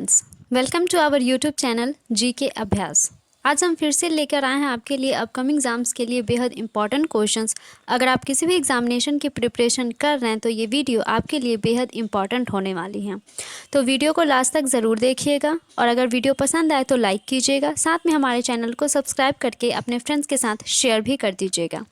Friends, welcome to our YouTube channel GK Abhyas. आज हम फिर से लेकर आए हैं आपके लिए अपकमिंग एग्जाम्स के लिए बेहद इंपॉर्टेंट क्वेश्चंस। अगर आप किसी भी एग्जामिनेशन की प्रिपरेशन कर रहे हैं तो ये वीडियो आपके लिए बेहद इंपॉर्टेंट होने वाली है। तो वीडियो को लास्ट तक ज़रूर देखिएगा और अगर वीडियो पसंद आए तो लाइक कीजिएगा, साथ में हमारे चैनल को सब्सक्राइब करके अपने फ्रेंड्स के साथ शेयर भी कर दीजिएगा।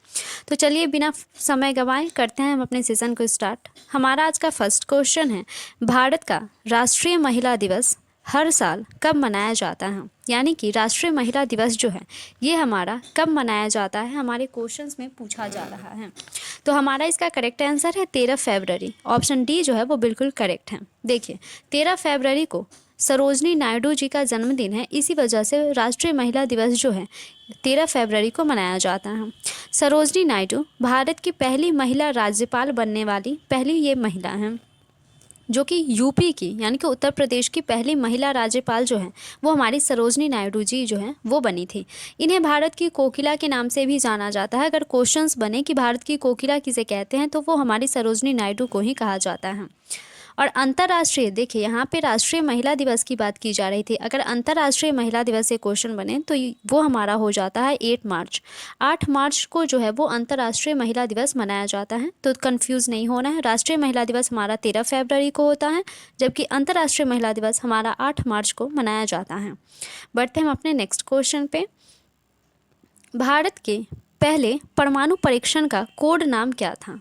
तो चलिए बिना समय गंवाए करते हैं हम अपने सेशन को स्टार्ट। हमारा आज का फर्स्ट क्वेश्चन है, भारत का राष्ट्रीय महिला दिवस हर साल कब मनाया जाता है? यानी कि राष्ट्रीय महिला दिवस जो है ये हमारा कब मनाया जाता है, हमारे क्वेश्चंस में पूछा जा रहा है। तो हमारा इसका करेक्ट आंसर है 13 फरवरी। ऑप्शन डी जो है वो बिल्कुल करेक्ट है। देखिए, 13 फरवरी को सरोजनी नायडू जी का जन्मदिन है, इसी वजह से राष्ट्रीय महिला दिवस जो है 13 फरवरी को मनाया जाता है। सरोजनी नायडू भारत की पहली महिला राज्यपाल बनने वाली पहली ये महिला हैं, जो कि यूपी की यानी कि उत्तर प्रदेश की पहली महिला राज्यपाल जो है वो हमारी सरोजनी नायडू जी जो हैं वो बनी थी। इन्हें भारत की कोकिला के नाम से भी जाना जाता है। अगर क्वेश्चंस बने कि भारत की कोकिला किसे कहते हैं तो वो हमारी सरोजनी नायडू को ही कहा जाता है। और अंतर्राष्ट्रीय, देखिए यहाँ पे राष्ट्रीय महिला दिवस की बात की जा रही थी। अगर अंतर्राष्ट्रीय महिला दिवस से क्वेश्चन बने तो वो हमारा हो जाता है 8 मार्च। 8 मार्च को जो है वो अंतर्राष्ट्रीय महिला दिवस मनाया जाता है। तो कंफ्यूज नहीं होना है, राष्ट्रीय महिला दिवस हमारा 13 फरवरी को होता है, जबकि अंतर्राष्ट्रीय महिला दिवस हमारा 8 मार्च को मनाया जाता है। बढ़ते हम अपने नेक्स्ट क्वेश्चन पे। भारत के पहले परमाणु परीक्षण का कोड नाम क्या था?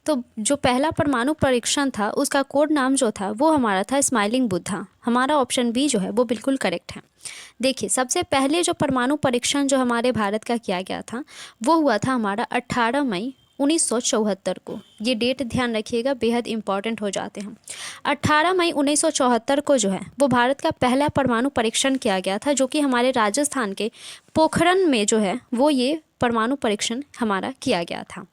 तो जो पहला परमाणु परीक्षण था उसका कोड नाम जो था वो हमारा था स्माइलिंग बुद्धा। हमारा ऑप्शन बी जो है वो बिल्कुल करेक्ट है। देखिए, सबसे पहले जो परमाणु परीक्षण जो हमारे भारत का किया गया था वो हुआ था हमारा 18 मई 1974 को। ये डेट ध्यान रखिएगा, बेहद इंपॉर्टेंट हो जाते हैं। 18 मई 1974 को जो है वो भारत का पहला परमाणु परीक्षण किया गया था, जो कि हमारे राजस्थान के पोखरण में जो है वो ये परमाणु परीक्षण हमारा किया गया था।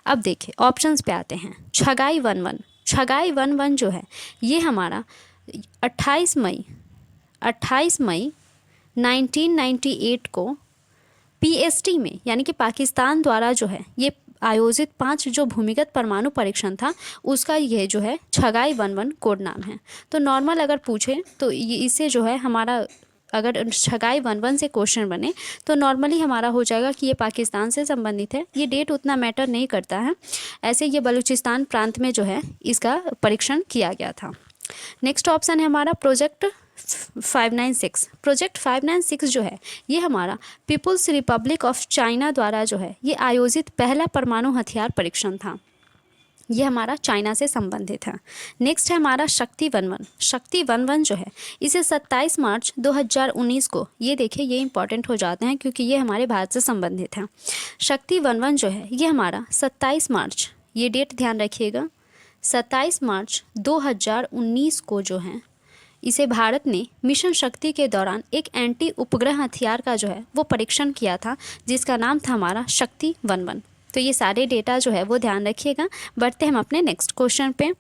अब देखिए ऑप्शंस पे आते हैं। छगाई 11, छगाई 11 जो है ये हमारा 28 मई 1998 को पीएसटी में यानी कि पाकिस्तान द्वारा जो है ये आयोजित 5 जो भूमिगत परमाणु परीक्षण था उसका ये जो है छगाई 11 कोड नाम है। तो नॉर्मल अगर पूछे तो ये इसे जो है हमारा, अगर छगाई 11 से क्वेश्चन बने तो नॉर्मली हमारा हो जाएगा कि ये पाकिस्तान से संबंधित है। ये डेट उतना मैटर नहीं करता है। ऐसे ये बलूचिस्तान प्रांत में जो है इसका परीक्षण किया गया था। नेक्स्ट ऑप्शन है हमारा प्रोजेक्ट 596। प्रोजेक्ट 596 जो है ये हमारा पीपुल्स रिपब्लिक ऑफ चाइना द्वारा जो है ये आयोजित पहला परमाणु हथियार परीक्षण था। ये हमारा चाइना से संबंधित है। नेक्स्ट है हमारा शक्ति 11। शक्ति 11 जो है इसे 27 मार्च 2019 को, ये देखिए ये इंपॉर्टेंट हो जाते हैं क्योंकि ये हमारे भारत से संबंधित है। शक्ति 11 जो है ये हमारा 27 मार्च, ये डेट ध्यान रखिएगा, 27 मार्च 2019 को जो है इसे भारत ने मिशन शक्ति के दौरान एक एंटी उपग्रह हथियार का जो है वो परीक्षण किया था, जिसका नाम था हमारा शक्ति 11। तो ये सारे डेटा जो है वो ध्यान रखिएगा। बढ़ते हम अपने नेक्स्ट क्वेश्चन पे।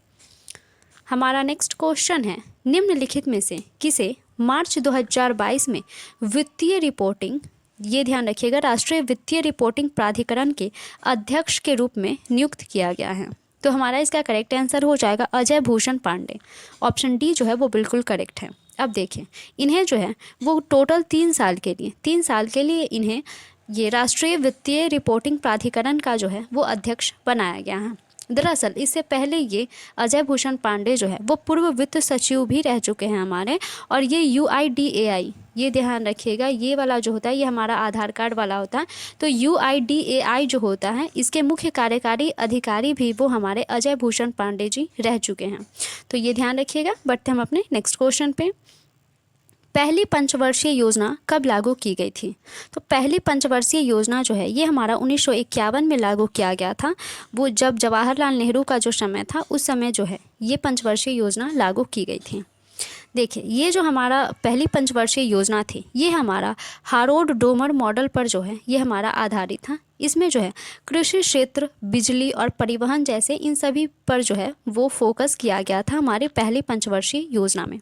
हमारा नेक्स्ट क्वेश्चन है, निम्नलिखित में से किसे मार्च 2022 में वित्तीय रिपोर्टिंग, ये ध्यान रखिएगा, राष्ट्रीय वित्तीय रिपोर्टिंग प्राधिकरण के अध्यक्ष के रूप में नियुक्त किया गया है? तो हमारा इसका करेक्ट आंसर हो जाएगा अजय भूषण पांडे। ऑप्शन डी जो है वो बिल्कुल करेक्ट है। अब देखिए, इन्हें जो है वो टोटल 3 साल के लिए इन्हें ये राष्ट्रीय वित्तीय रिपोर्टिंग प्राधिकरण का जो है वो अध्यक्ष बनाया गया है। दरअसल इससे पहले ये अजय भूषण पांडे जो है वो पूर्व वित्त सचिव भी रह चुके हैं हमारे। और ये UIDAI, ये ध्यान रखिएगा, ये वाला जो होता है ये हमारा आधार कार्ड वाला होता है। तो UIDAI जो होता है इसके मुख्य कार्यकारी अधिकारी भी वो हमारे अजय भूषण पांडे जी रह चुके हैं। तो ये ध्यान रखिएगा। बढ़ते हम अपने नेक्स्ट क्वेश्चन पे। पहली पंचवर्षीय योजना कब लागू की गई थी? तो पहली पंचवर्षीय योजना जो है ये हमारा 1951 में लागू किया गया था। वो जब जवाहरलाल नेहरू का जो समय था उस समय जो है ये पंचवर्षीय योजना लागू की गई थी। देखिए, ये जो हमारा पहली पंचवर्षीय योजना थी ये हमारा हारोल्ड डोमर मॉडल पर जो है ये हमारा आधारित था। इसमें जो है कृषि क्षेत्र, बिजली और परिवहन जैसे इन सभी पर जो है वो फोकस किया गया था हमारे पहली पंचवर्षीय योजना में।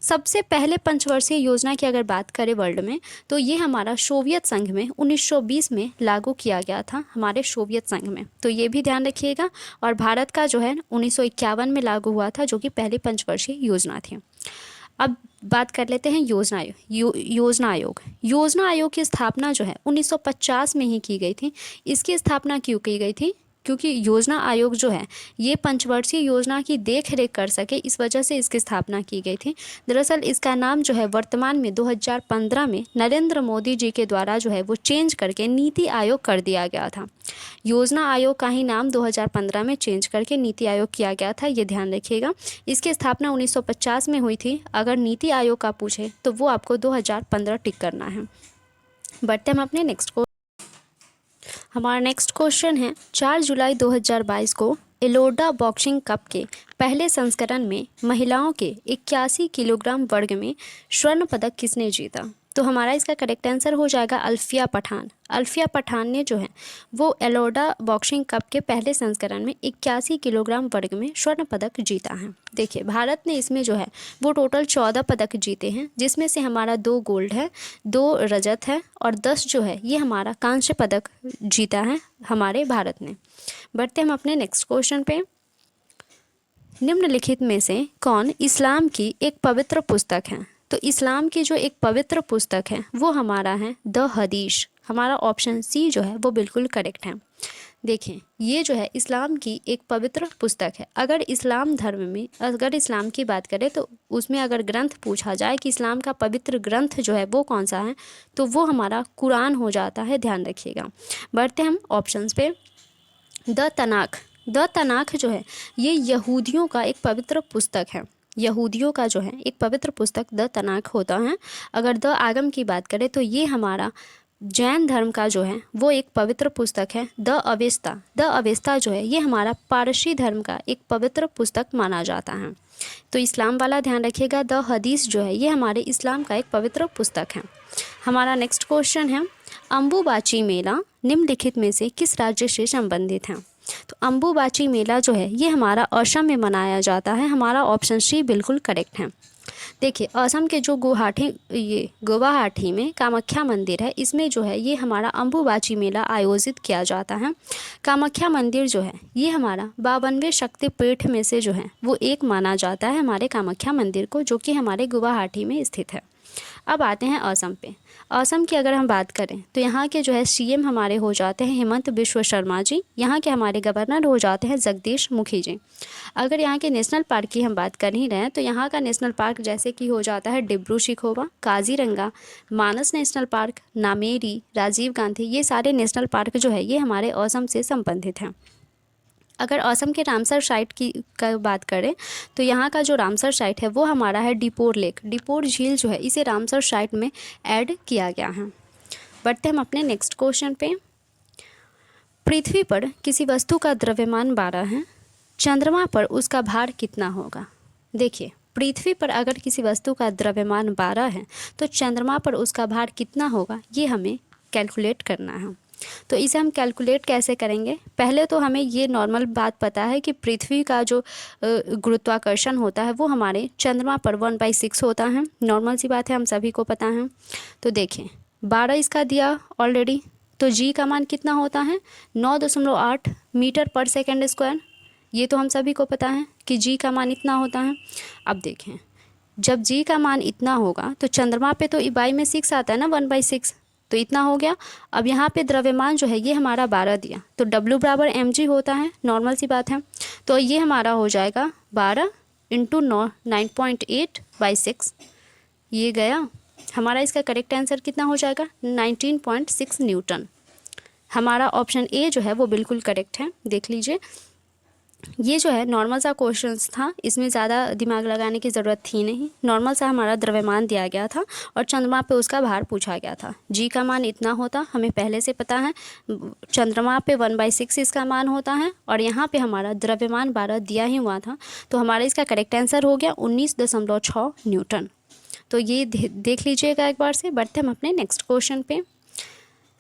सबसे पहले पंचवर्षीय योजना की अगर बात करें वर्ल्ड में तो ये हमारा सोवियत संघ में 1920 में लागू किया गया था, हमारे सोवियत संघ में। तो ये भी ध्यान रखिएगा। और भारत का जो है 1951 में लागू हुआ था, जो कि पहली पंचवर्षीय योजना थी। अब बात कर लेते हैं योजना आयोग। योजना आयोग, योजना आयोग की स्थापना जो है 1950 में ही की गई थी। इसकी स्थापना क्यों की गई थी? क्योंकि योजना आयोग जो है ये पंचवर्षीय योजना की देख रेख कर सके, इस वजह से इसकी स्थापना की गई थी। दरअसल इसका नाम जो है वर्तमान में 2015 में नरेंद्र मोदी जी के द्वारा जो है वो चेंज करके नीति आयोग कर दिया गया था। योजना आयोग का ही नाम 2015 में चेंज करके नीति आयोग किया गया था, ये ध्यान रखिएगा। इसकी स्थापना 1950 में हुई थी। अगर नीति आयोग का पूछे तो वो आपको 2015 टिक करना है। बढ़ते हम अपने नेक्स्ट को। हमारा नेक्स्ट क्वेश्चन है 4 जुलाई 2022 को एलोडा बॉक्सिंग कप के पहले संस्करण में महिलाओं के 81 किलोग्राम वर्ग में स्वर्ण पदक किसने जीता? तो हमारा इसका करेक्ट आंसर हो जाएगा अल्फिया पठान। अल्फिया पठान ने जो है वो एलोडा बॉक्सिंग कप के पहले संस्करण में 81 किलोग्राम वर्ग में स्वर्ण पदक जीता है। देखिए भारत ने इसमें जो है वो टोटल 14 पदक जीते हैं, जिसमें से हमारा 2 गोल्ड है, 2 रजत है और 10 जो है ये हमारा कांस्य पदक जीता है हमारे भारत ने। बढ़ते हम अपने नेक्स्ट क्वेश्चन पे। निम्नलिखित में से कौन इस्लाम की एक पवित्र पुस्तक है? तो इस्लाम की जो एक पवित्र पुस्तक है वो हमारा है द हदीस। हमारा ऑप्शन सी जो है वो बिल्कुल करेक्ट है। देखें ये जो है इस्लाम की एक पवित्र पुस्तक है। अगर इस्लाम धर्म में अगर इस्लाम की बात करें तो उसमें अगर ग्रंथ पूछा जाए कि इस्लाम का पवित्र ग्रंथ जो है वो कौन सा है, तो वो हमारा कुरान हो जाता है, ध्यान रखिएगा। बढ़ते हम ऑप्शंस पे। द तनाख जो है ये यहूदियों का एक पवित्र पुस्तक है। यहूदियों का जो है एक पवित्र पुस्तक द तनाख होता है। अगर द आगम की बात करें तो ये हमारा जैन धर्म का जो है वो एक पवित्र पुस्तक है द अवेस्ता जो है ये हमारा पारसी धर्म का एक पवित्र पुस्तक माना जाता है। तो इस्लाम वाला ध्यान रखिएगा, द हदीस जो है ये हमारे इस्लाम का एक पवित्र पुस्तक है। हमारा नेक्स्ट क्वेश्चन है अम्बुबाची मेला निम्नलिखित में से किस राज्य से संबंधित है? तो अम्बुबाची मेला जो है ये हमारा असम में मनाया जाता है। हमारा ऑप्शन सी बिल्कुल करेक्ट है। देखिए असम के जो गुवाहाटी में कामाख्या मंदिर है, इसमें जो है ये हमारा अम्बुबाची मेला आयोजित किया जाता है। कामाख्या मंदिर जो है ये हमारा 52वें शक्तिपीठ में से जो है वो एक माना जाता है हमारे कामाख्या मंदिर को, जो कि हमारे गुवाहाटी में स्थित है। अब आते हैं असम पे। असम की अगर हम बात करें तो यहाँ के जो है सीएम हमारे हो जाते हैं हेमंत बिश्व शर्मा जी। यहाँ के हमारे गवर्नर हो जाते हैं जगदीश मुखी जी। अगर यहाँ के नेशनल पार्क की हम बात कर ही रहे हैं तो यहाँ का नेशनल पार्क जैसे कि हो जाता है डिब्रू शिखोवा, काजीरंगा, मानस नेशनल पार्क, नामेरी, राजीव गांधी, ये सारे नेशनल पार्क जो है ये हमारे असम से संबंधित हैं। अगर असम के रामसर साइट का बात करें तो यहाँ का जो रामसर साइट है वो हमारा है डिपोर लेक। डिपोर झील जो है इसे रामसर साइट में ऐड किया गया है। बढ़ते हम अपने नेक्स्ट क्वेश्चन पे। पृथ्वी पर किसी वस्तु का द्रव्यमान 12 है, चंद्रमा पर उसका भार कितना होगा? देखिए पृथ्वी पर अगर किसी वस्तु का द्रव्यमान 12 है तो चंद्रमा पर उसका भार कितना होगा, ये हमें कैलकुलेट करना है। तो इसे हम कैलकुलेट कैसे करेंगे? पहले तो हमें ये नॉर्मल बात पता है कि पृथ्वी का जो गुरुत्वाकर्षण होता है वो हमारे चंद्रमा पर 1/6 होता है। नॉर्मल सी बात है, हम सभी को पता है। तो देखें 12 इसका दिया ऑलरेडी, तो जी का मान कितना होता है 9.8 मीटर पर सेकेंड स्क्वायर। ये तो हम सभी को पता है कि जी का मान इतना होता है। अब देखें जब जी का मान इतना होगा तो चंद्रमा पे तो बाई में 6 आता है ना, 1/6, तो इतना हो गया। अब यहाँ पे द्रव्यमान जो है ये हमारा 12 दिया, तो W बराबर mg होता है, नॉर्मल सी बात है। तो ये हमारा हो जाएगा 12 इंटू 9.8/6, ये गया हमारा। इसका करेक्ट आंसर कितना हो जाएगा 19.6 न्यूटन। हमारा ऑप्शन ए जो है वो बिल्कुल करेक्ट है। देख लीजिए ये जो है नॉर्मल सा क्वेश्चंस था, इसमें ज़्यादा दिमाग लगाने की ज़रूरत थी नहीं। नॉर्मल सा हमारा द्रव्यमान दिया गया था और चंद्रमा पे उसका भार पूछा गया था। जी का मान इतना होता हमें पहले से पता है, चंद्रमा पे 1/6 इसका मान होता है और यहाँ पे हमारा द्रव्यमान 12 दिया ही हुआ था। तो हमारा इसका करेक्ट आंसर हो गया 19.6 न्यूटन। तो ये देख लीजिएगा एक बार से। बढ़ते हम अपने नेक्स्ट क्वेश्चन पे।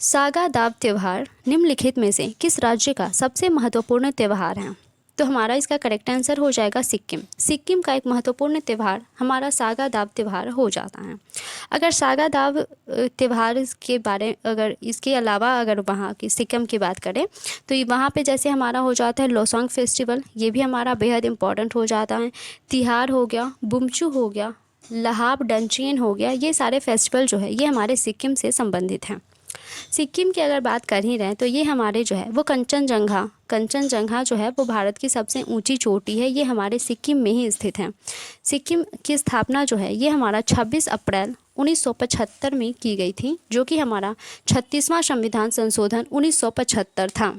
सागा दाव त्यौहार निम्नलिखित में से किस राज्य का सबसे महत्वपूर्ण त्यौहार है? तो हमारा इसका करेक्ट आंसर हो जाएगा सिक्किम। सिक्किम का एक महत्वपूर्ण त्यौहार हमारा सागा दाव त्यौहार हो जाता है। अगर सागा दाव त्यौहार के बारे अगर इसके अलावा अगर वहाँ की सिक्किम की बात करें तो वहाँ पे जैसे हमारा हो जाता है लोसांग फेस्टिवल, ये भी हमारा बेहद इम्पॉर्टेंट हो जाता है। तिहार हो गया, बुमचू हो गया, लहाब डंचियन हो गया, ये सारे फेस्टिवल जो है ये हमारे सिक्किम से संबंधित हैं। सिक्किम की अगर बात कर ही रहे हैं तो ये हमारे जो है वो कंचनजंगा जो है वो भारत की सबसे ऊंची चोटी है, ये हमारे सिक्किम में ही स्थित है। सिक्किम की स्थापना जो है ये हमारा 26 अप्रैल 1975 में की गई थी, जो कि हमारा 36वां संविधान संशोधन 1975 था।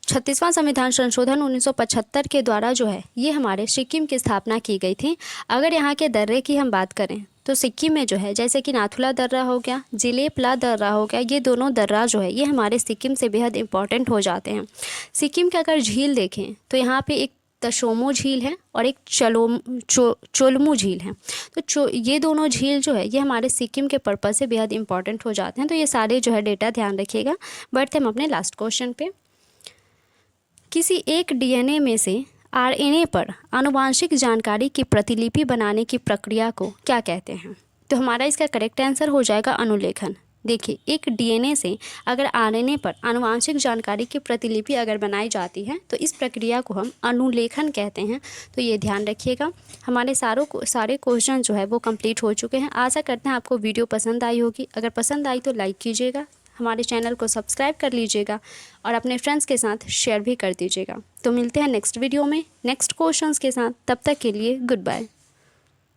36वां संविधान संशोधन 1975 के द्वारा जो है ये हमारे सिक्किम की स्थापना की गई थी। अगर यहाँ के दर्रे की हम बात करें तो सिक्किम में जो है जैसे कि नाथुला दर्रा हो गया, जिलेपला दर्रा हो गया, ये दोनों दर्रा जो है ये हमारे सिक्किम से बेहद इंपॉर्टेंट हो जाते हैं। सिक्किम के अगर झील देखें तो यहाँ पे एक तशोमो झील है और एक चोलमू झील है। तो ये दोनों झील जो है ये हमारे सिक्किम के पर्पज़ से बेहद इंपॉर्टेंट हो जाते हैं। तो ये सारे जो है डेटा ध्यान रखिएगा। बढ़ते हम अपने लास्ट क्वेश्चन पे। किसी एक डीएनए में से आरएनए पर आनुवांशिक जानकारी की प्रतिलिपि बनाने की प्रक्रिया को क्या कहते हैं? तो हमारा इसका करेक्ट आंसर हो जाएगा अनुलेखन। देखिए, एक डीएनए से अगर आरएनए पर आनुवांशिक जानकारी की प्रतिलिपि अगर बनाई जाती है तो इस प्रक्रिया को हम अनुलेखन कहते हैं। तो ये ध्यान रखिएगा। हमारे सारे क्वेश्चन जो है वो कंप्लीट हो चुके हैं। आशा करते हैं आपको वीडियो पसंद आई होगी। अगर पसंद आई तो लाइक कीजिएगा, हमारे चैनल को सब्सक्राइब कर लीजिएगा और अपने फ्रेंड्स के साथ शेयर भी कर दीजिएगा। तो मिलते हैं नेक्स्ट वीडियो में नेक्स्ट क्वेश्चंस के साथ। तब तक के लिए गुड बाय।